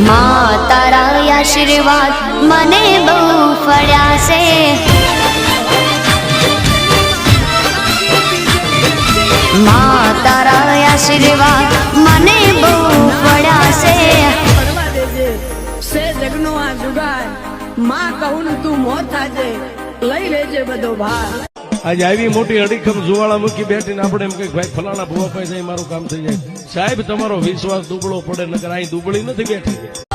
માં તારા આશીર્વાદ મને બહુ ફળ્યા છે, માં તારા આશીર્વાદ મને બહુ ફળ્યા છે જગનો આ જુગાર માં કહું ને તું મોત થાજે લઈ લેજે બધો ભાર। આજે આવી મોટી અડીખમ જુવાળા મૂકી બેઠીને આપણે એમ કઈ ભાઈ ફલાણા ભૂવા પાસે જાય મારું કામ થઈ જાય। સાહેબ તમારો વિશ્વાસ દુબળો પડે, નકર અહીં દુબળી નથી બેઠી।